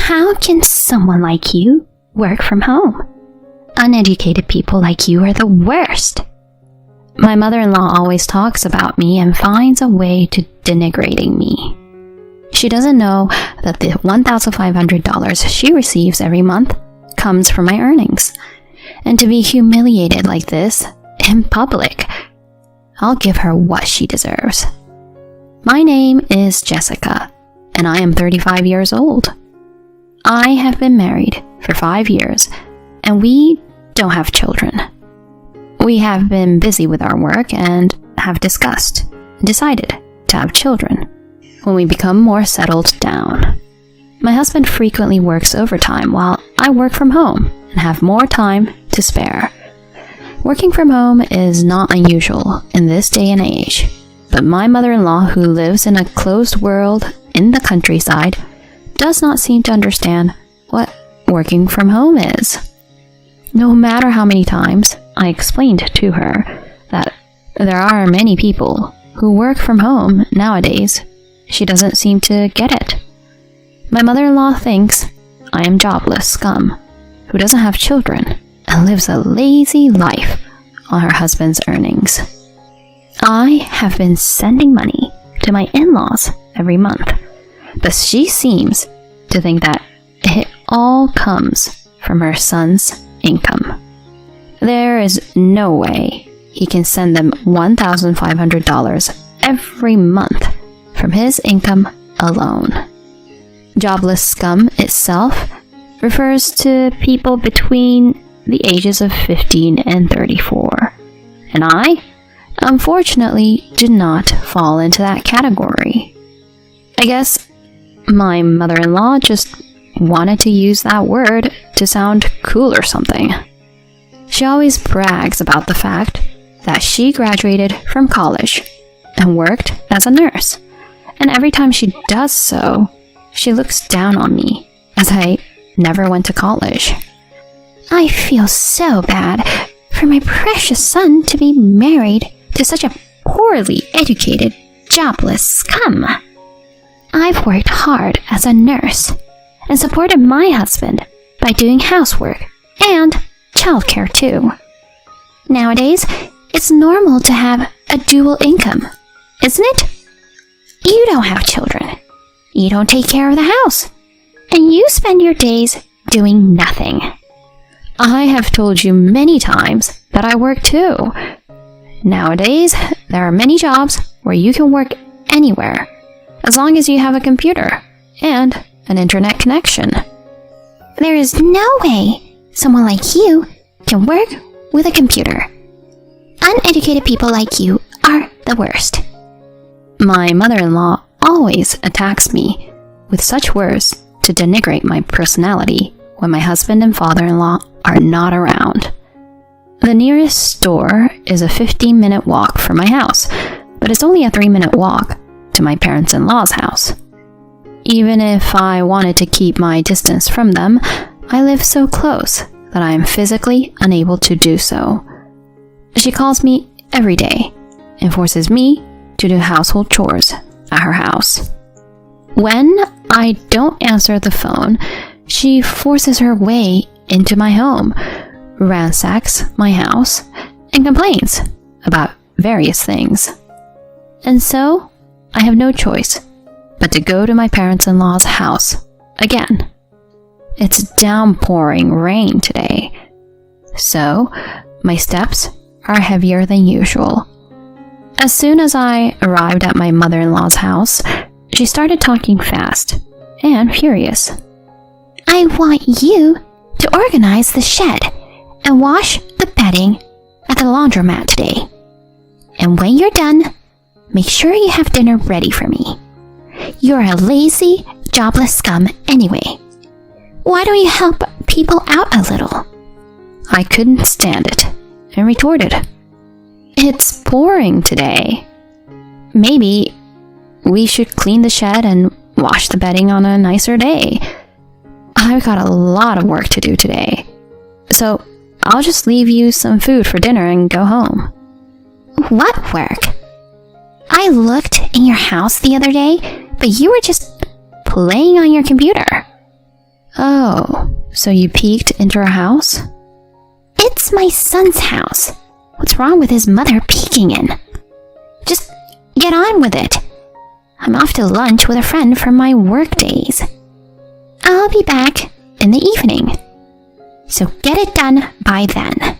How can someone like you work from home? Uneducated people like you are the worst. My mother-in-law always talks about me and finds a way to denigrating me. She doesn't know that the $1,500 she receives every month comes from my earnings. And to be humiliated like this in public, I'll give her what she deserves. My name is Jessica, and I am 35 years old. I have been married for 5 years, and we don't have children. We have been busy with our work and have decided to have children when we become more settled down. My husband frequently works overtime while I work from home and have more time to spare. Working from home is not unusual in this day and age, but my mother-in-law, who lives in a closed world in the countryside, does not seem to understand what working from home is. No matter how many times I explained to her that there are many people who work from home nowadays, she doesn't seem to get it. My mother-in-law thinks I am jobless scum who doesn't have children and lives a lazy life on her husband's earnings. I have been sending money to my in-laws every month, but she seems to think that it all comes from her son's income. There is no way he can send them $1,500 every month from his income alone. Jobless scum itself refers to people between the ages of 15 and 34, and I, unfortunately, do not fall into that category. I guess my mother-in-law just wanted to use that word to sound cool or something. She always brags about the fact that she graduated from college and worked as a nurse, and every time she does so, she looks down on me as I never went to college. I feel so bad for my precious son to be married to such a poorly educated, jobless scum. I've worked hard as a nurse and supported my husband by doing housework and childcare too. Nowadays, it's normal to have a dual income, isn't it? You don't have children. You don't take care of the house. And you spend your days doing nothing. I have told you many times that I work too. Nowadays, there are many jobs where you can work anywhere, as long as you have a computer and an internet connection. There is no way someone like you can work with a computer. Uneducated people like you are the worst. My mother-in-law always attacks me with such words to denigrate my personality when my husband and father-in-law are not around. The nearest store is a 15-minute walk from my house, but it's only a 3-minute walk to my parents-in-law's house. Even if I wanted to keep my distance from them, I live so close that I am physically unable to do so. She calls me every day and forces me to do household chores at her house. When I don't answer the phone, she forces her way into my home, ransacks my house, and complains about various things. And so, I have no choice but to go to my parents-in-law's house again. It's downpouring rain today, so my steps are heavier than usual. As soon as I arrived at my mother-in-law's house, she started talking fast and furious. I want you to organize the shed and wash the bedding at the laundromat today. And when you're done, make sure you have dinner ready for me. You're a lazy, jobless scum anyway. Why don't you help people out a little? I couldn't stand it and retorted, It's pouring today. Maybe we should clean the shed and wash the bedding on a nicer day. I've got a lot of work to do today, so I'll just leave you some food for dinner and go home. What work? I looked in your house the other day, but you were just playing on your computer. Oh, so you peeked into her house? It's my son's house. What's wrong with his mother peeking in? Just get on with it. I'm off to lunch with a friend from my work days. I'll be back in the evening. So get it done by then.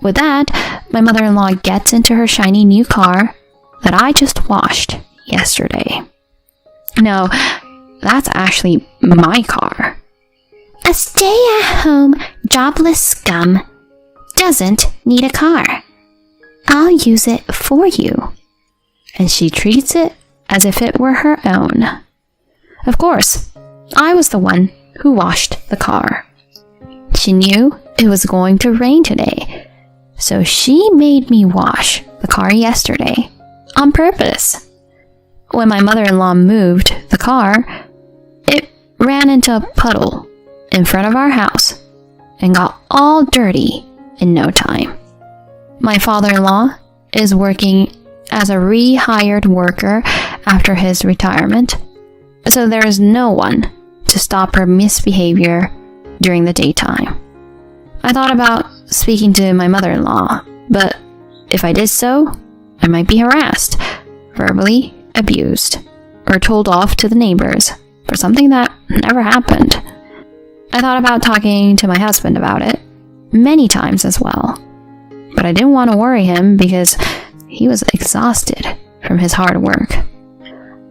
With that, my mother-in-law gets into her shiny new car that I just washed yesterday. No, that's actually my car. A stay-at-home, jobless scum doesn't need a car. I'll use it for you. And she treats it as if it were her own. Of course, I was the one who washed the car. She knew it was going to rain today, so she made me wash the car yesterday on purpose. When my mother-in-law moved the car, it ran into a puddle in front of our house and got all dirty in no time. My father-in-law is working as a rehired worker after his retirement, so there is no one to stop her misbehavior during the daytime. I thought about speaking to my mother-in-law, but if I did so, I might be harassed, verbally abused, or told off to the neighbors for something that never happened. I thought about talking to my husband about it many times as well, but I didn't want to worry him because he was exhausted from his hard work.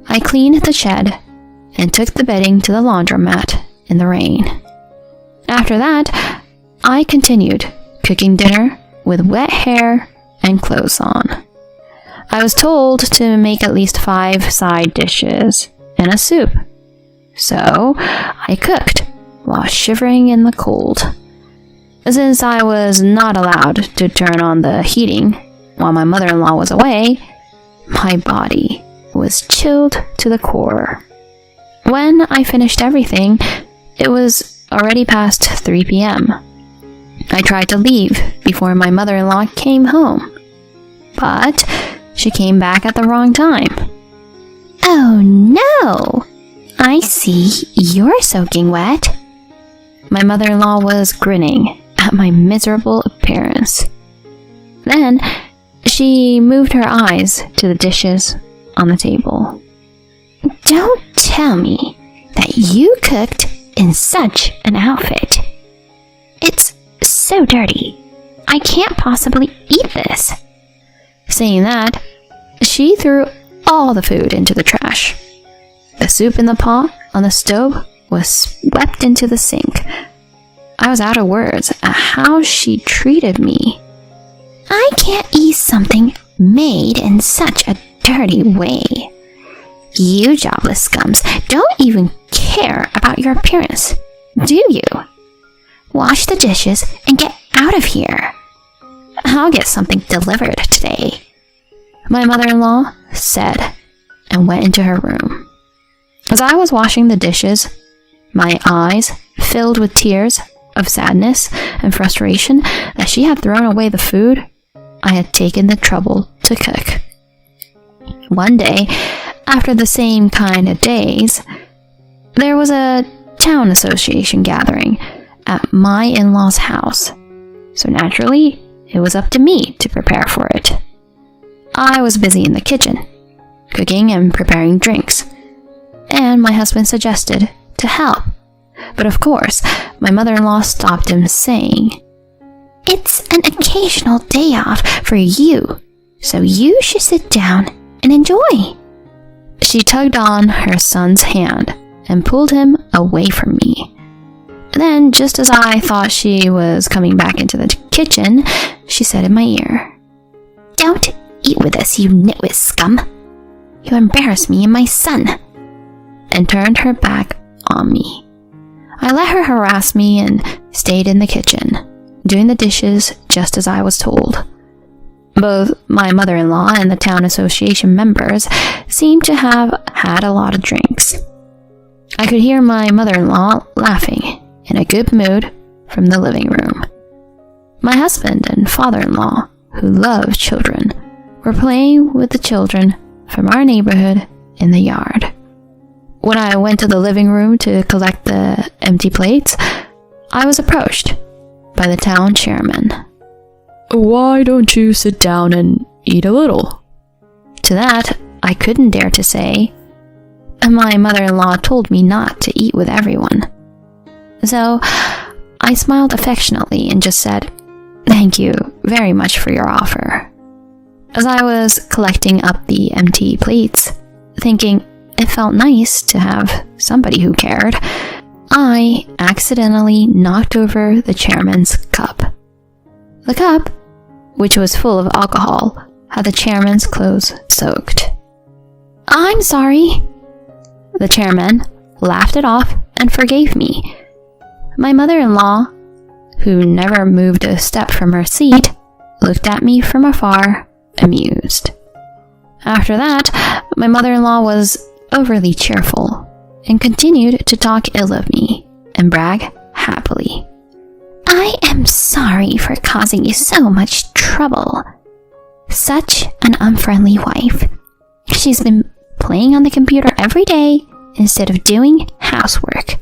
I cleaned the shed and took the bedding to the laundromat in the rain. After that, I continued cooking dinner with wet hair and clothes on. I was told to make at least 5 side dishes and a soup, so I cooked while shivering in the cold. Since I was not allowed to turn on the heating while my mother-in-law was away, my body was chilled to the core. When I finished everything, it was already past 3 p.m. I tried to leave before my mother-in-law came home, but she came back at the wrong time. Oh no! I see you're soaking wet. My mother-in-law was grinning at my miserable appearance. Then she moved her eyes to the dishes on the table. Don't tell me that you cooked in such an outfit. It's so dirty. I can't possibly eat this. Saying that, she threw all the food into the trash. The soup in the pot on the stove was swept into the sink. I was out of words at how she treated me. I can't eat something made in such a dirty way. You jobless scums don't even care about your appearance, do you? Wash the dishes and get out of here. I'll get something delivered today, my mother-in-law said, and went into her room. As I was washing the dishes, my eyes filled with tears of sadness and frustration that she had thrown away the food I had taken the trouble to cook. One day, after the same kind of days, there was a town association gathering at my in-laws' house, so naturally, it was up to me to prepare for it. I was busy in the kitchen, cooking and preparing drinks, and my husband suggested to help. But of course, my mother-in-law stopped him, saying, "It's an occasional day off for you, so you should sit down and enjoy." She tugged on her son's hand and pulled him away from me. Then, just as I thought she was coming back into the kitchen, she said in my ear, "Don't eat with us, you nitwit scum. You embarrass me and my son," and turned her back on me. I let her harass me and stayed in the kitchen, doing the dishes just as I was told. Both my mother-in-law and the town association members seemed to have had a lot of drinks. I could hear my mother-in-law laughing in a good mood from the living room. My husband and father-in-law, who love children, were playing with the children from our neighborhood in the yard. When I went to the living room to collect the empty plates, I was approached by the town chairman. "Why don't you sit down and eat a little?" To that, I couldn't dare to say. My mother-in-law told me not to eat with everyone. So I smiled affectionately and just said, "Thank you very much for your offer." As I was collecting up the empty plates, thinking it felt nice to have somebody who cared, I accidentally knocked over the chairman's cup. The cup, which was full of alcohol, had the chairman's clothes soaked. "I'm sorry." The chairman laughed it off and forgave me. My mother-in-law, who never moved a step from her seat, looked at me from afar, amused. After that, my mother-in-law was overly cheerful and continued to talk ill of me and brag happily. "I am sorry for causing you so much trouble. Such an unfriendly wife. She's been playing on the computer every day instead of doing housework.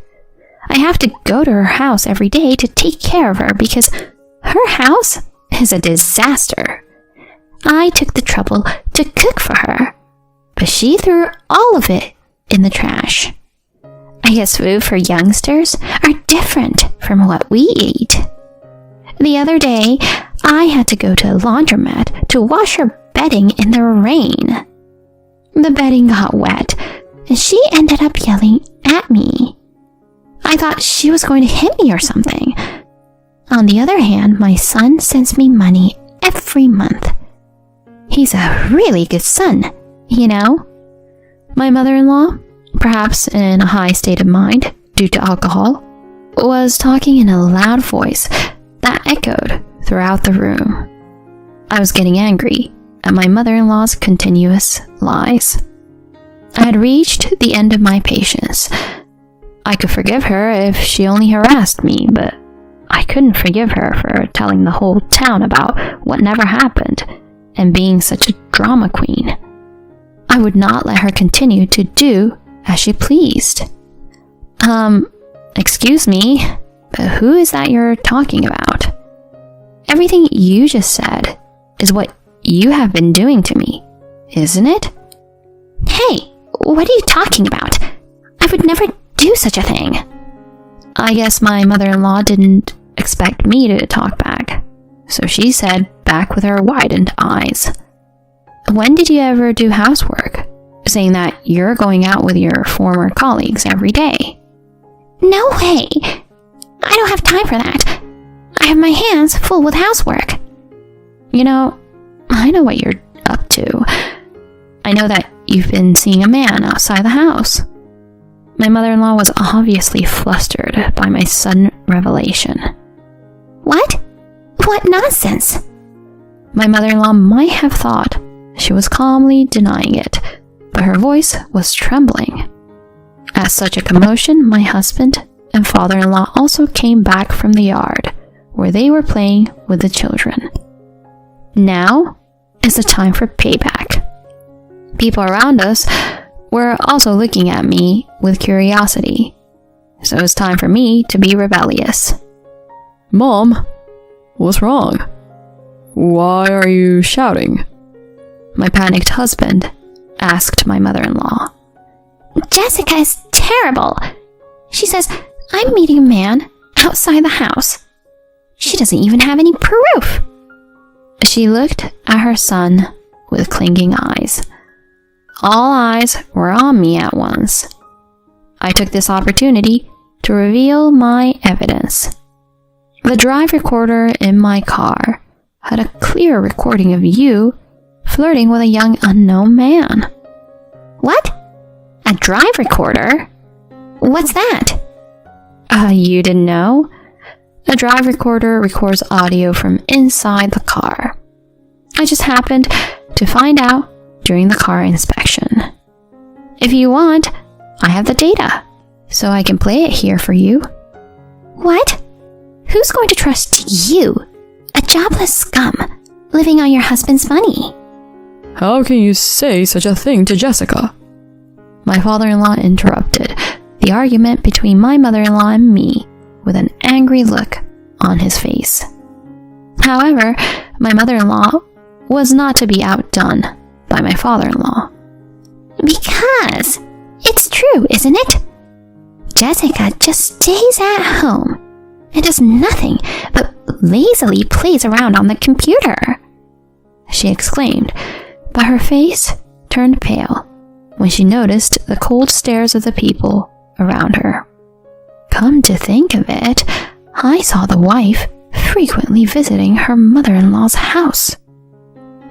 I have to go to her house every day to take care of her because her house is a disaster. I took the trouble to cook for her, but she threw all of it in the trash. I guess food for youngsters are different from what we eat. The other day, I had to go to a laundromat to wash her bedding in the rain. The bedding got wet, and she ended up yelling at me. I thought she was going to hit me or something. On the other hand, my son sends me money every month. He's a really good son, you know." My mother-in-law, perhaps in a high state of mind due to alcohol, was talking in a loud voice that echoed throughout the room. I was getting angry at my mother-in-law's continuous lies. I had reached the end of my patience. I could forgive her if she only harassed me, but I couldn't forgive her for telling the whole town about what never happened and being such a drama queen. I would not let her continue to do as she pleased. Excuse me, but who is that you're talking about? Everything you just said is what you have been doing to me, isn't it?" "Hey, what are you talking about? I would never do such a thing." I guess my mother-in-law didn't expect me to talk back, so she said back with her widened eyes, "When did you ever do housework, saying that you're going out with your former colleagues every day?" "No way! I don't have time for that. I have my hands full with housework." "You know, I know what you're up to. I know that you've been seeing a man outside the house." My mother-in-law was obviously flustered by my sudden revelation. "What? What nonsense?" My mother-in-law might have thought she was calmly denying it, but her voice was trembling. At such a commotion, my husband and father-in-law also came back from the yard, where they were playing with the children. Now is the time for payback. People around us were also looking at me with curiosity, so it was time for me to be rebellious. "Mom, what's wrong? Why are you shouting?" My panicked husband asked my mother-in-law. "Jessica is terrible. She says I'm meeting a man outside the house. She doesn't even have any proof." She looked at her son with clinging eyes. All eyes were on me at once. I took this opportunity to reveal my evidence. The drive recorder in my car had a clear recording of you flirting with a young unknown man. "What? A drive recorder? What's that?" You didn't know? A drive recorder records audio from inside the car. I just happened to find out during the car inspection. If you want, I have the data, so I can play it here for you. "What? Who's going to trust you, a jobless scum, living on your husband's money?" "How can you say such a thing to Jessica?" My father-in-law interrupted the argument between my mother-in-law and me with an angry look on his face. However, my mother-in-law was not to be outdone by my father-in-law. Because it's true, isn't it? Jessica just stays at home and does nothing but lazily plays around on the computer, she exclaimed, but her face turned pale when she noticed the cold stares of the people around her. Come to think of it, I saw the wife frequently visiting her mother-in-law's house.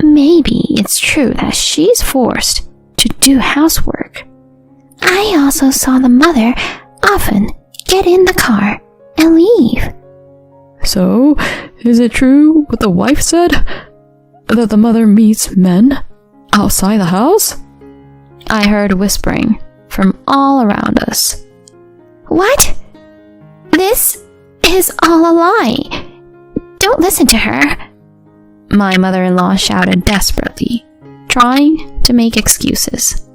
Maybe it's true that she's forced to do housework. I also saw the mother often get in the car and leave. So, is it true what the wife said? That the mother meets men outside the house? I heard whispering from all around us. What? This is all a lie. Don't listen to her, my mother-in-law shouted desperately, trying to make excuses.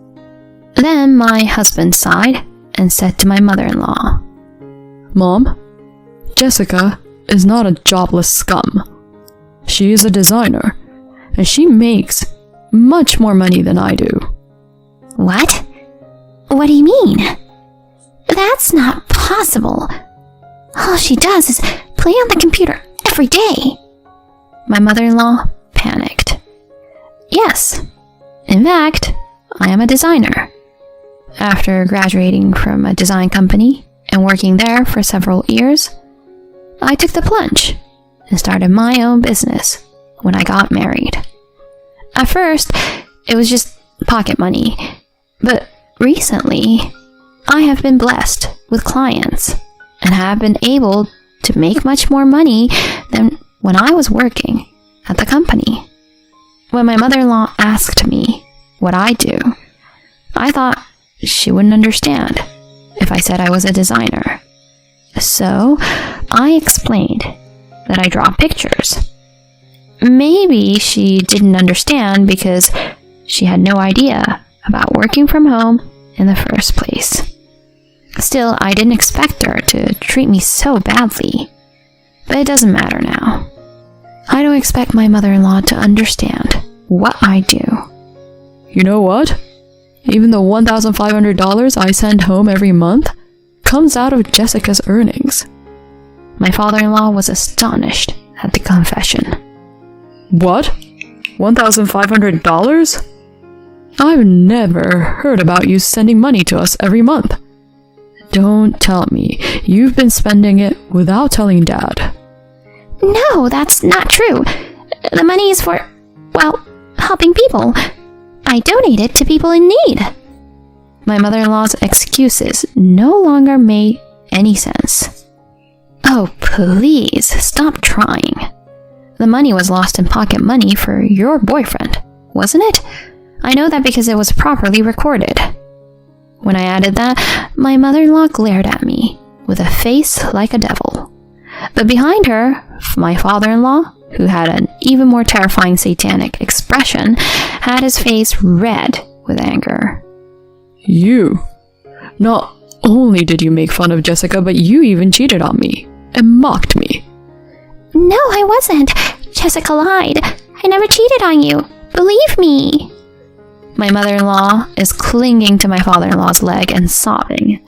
Then my husband sighed and said to my mother-in-law, Mom, Jessica is not a jobless scum. She is a designer, and she makes much more money than I do. What? What do you mean? That's not possible. All she does is play on the computer every day. My mother-in-law panicked. Yes, in fact, I am a designer. After graduating from a design company and working there for several years, I took the plunge and started my own business when I got married. At first, it was just pocket money, but recently, I have been blessed with clients and have been able to make much more money than when I was working at the company. When my mother-in-law asked me what I do, I thought she wouldn't understand if I said I was a designer. So I explained that I draw pictures. Maybe she didn't understand because she had no idea about working from home in the first place. Still, I didn't expect her to treat me so badly. But it doesn't matter now. I don't expect my mother-in-law to understand what I do. You know what? Even the $1,500 I send home every month comes out of Jessica's earnings. My father-in-law was astonished at the confession. What? $1,500? I've never heard about you sending money to us every month. Don't tell me you've been spending it without telling Dad. No, that's not true. The money is for, well, helping people. I donate it to people in need. My mother-in-law's excuses no longer made any sense. Oh, please, stop trying. The money was lost in pocket money for your boyfriend, wasn't it? I know that because it was properly recorded. When I added that, my mother-in-law glared at me with a face like a devil. But behind her, my father-in-law, who had an even more terrifying satanic expression, had his face red with anger. You. Not only did you make fun of Jessica, but you even cheated on me and mocked me. No, I wasn't. Jessica lied. I never cheated on you. Believe me. My mother-in-law is clinging to my father-in-law's leg and sobbing.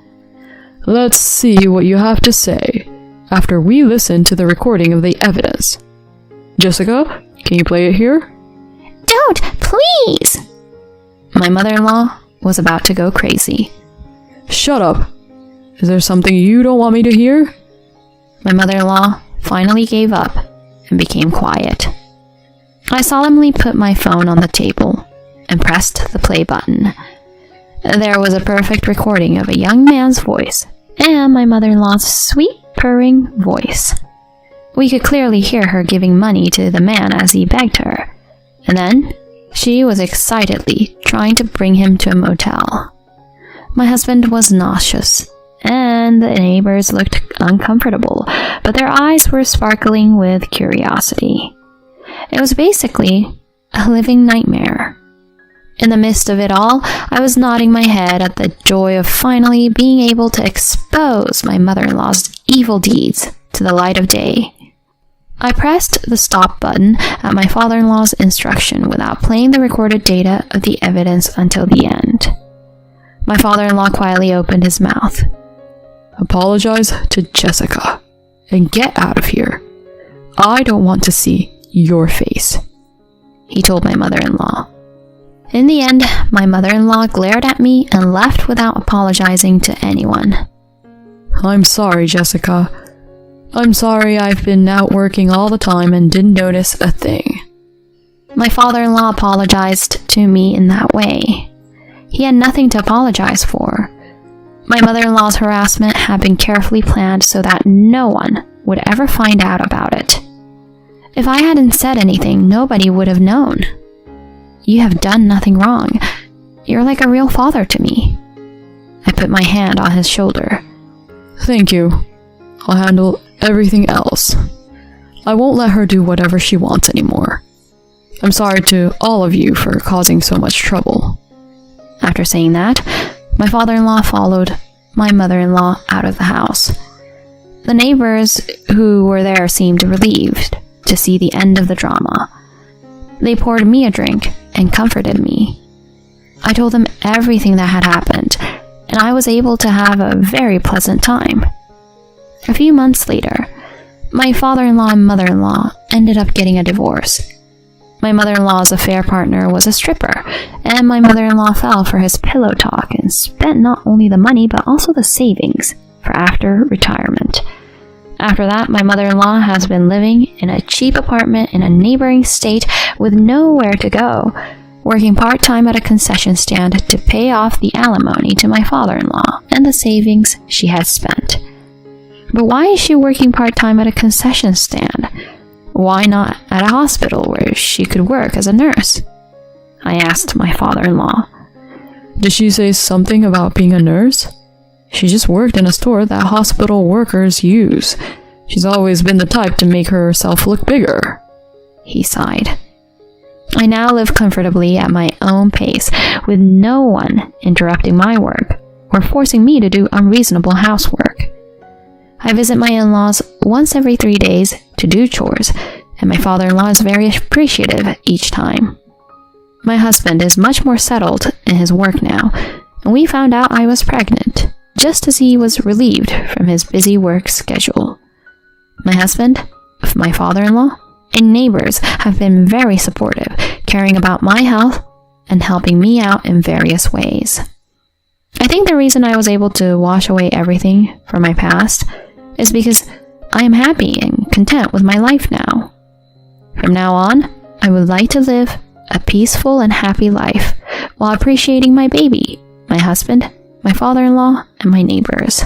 Let's see what you have to say after we listen to the recording of the evidence. Jessica, can you play it here? Don't, please! My mother-in-law was about to go crazy. Shut up. Is there something you don't want me to hear? My mother-in-law finally gave up and became quiet. I solemnly put my phone on the table and pressed the play button. There was a perfect recording of a young man's voice and my mother-in-law's sweet purring voice. We could clearly hear her giving money to the man as he begged her, and then she was excitedly trying to bring him to a motel. My husband was nauseous, and the neighbors looked uncomfortable, but their eyes were sparkling with curiosity. It was basically a living nightmare. In the midst of it all, I was nodding my head at the joy of finally being able to expose my mother-in-law's evil deeds to the light of day. I pressed the stop button at my father-in-law's instruction without playing the recorded data of the evidence until the end. My father-in-law quietly opened his mouth. Apologize to Jessica and get out of here. I don't want to see your face, he told my mother-in-law. In the end, my mother-in-law glared at me and left without apologizing to anyone. I'm sorry, Jessica. I'm sorry I've been out working all the time and didn't notice a thing. My father-in-law apologized to me in that way. He had nothing to apologize for. My mother-in-law's harassment had been carefully planned so that no one would ever find out about it. If I hadn't said anything, nobody would have known. You have done nothing wrong. You're like a real father to me. I put my hand on his shoulder. Thank you. I'll handle everything else. I won't let her do whatever she wants anymore. I'm sorry to all of you for causing so much trouble. After saying that, my father-in-law followed my mother-in-law out of the house. The neighbors who were there seemed relieved to see the end of the drama. They poured me a drink and comforted me. I told them everything that had happened, and I was able to have a very pleasant time. A few months later, my father-in-law and mother-in-law ended up getting a divorce. My mother-in-law's affair partner was a stripper, and my mother-in-law fell for his pillow talk and spent not only the money but also the savings for after retirement. After that, my mother-in-law has been living in a cheap apartment in a neighboring state with nowhere to go, working part-time at a concession stand to pay off the alimony to my father-in-law and the savings she had spent. But why is she working part-time at a concession stand? Why not at a hospital where she could work as a nurse? I asked my father-in-law. Did she say something about being a nurse? She just worked in a store that hospital workers use. She's always been the type to make herself look bigger. He sighed. I now live comfortably at my own pace, with no one interrupting my work or forcing me to do unreasonable housework. I visit my in-laws once every 3 days to do chores, and my father-in-law is very appreciative each time. My husband is much more settled in his work now, and we found out I was pregnant, just as he was relieved from his busy work schedule. My husband, my father-in-law, and neighbors have been very supportive, caring about my health and helping me out in various ways. I think the reason I was able to wash away everything from my past is because I am happy and content with my life now. From now on, I would like to live a peaceful and happy life while appreciating my baby, my husband, my father-in-law, and my neighbors.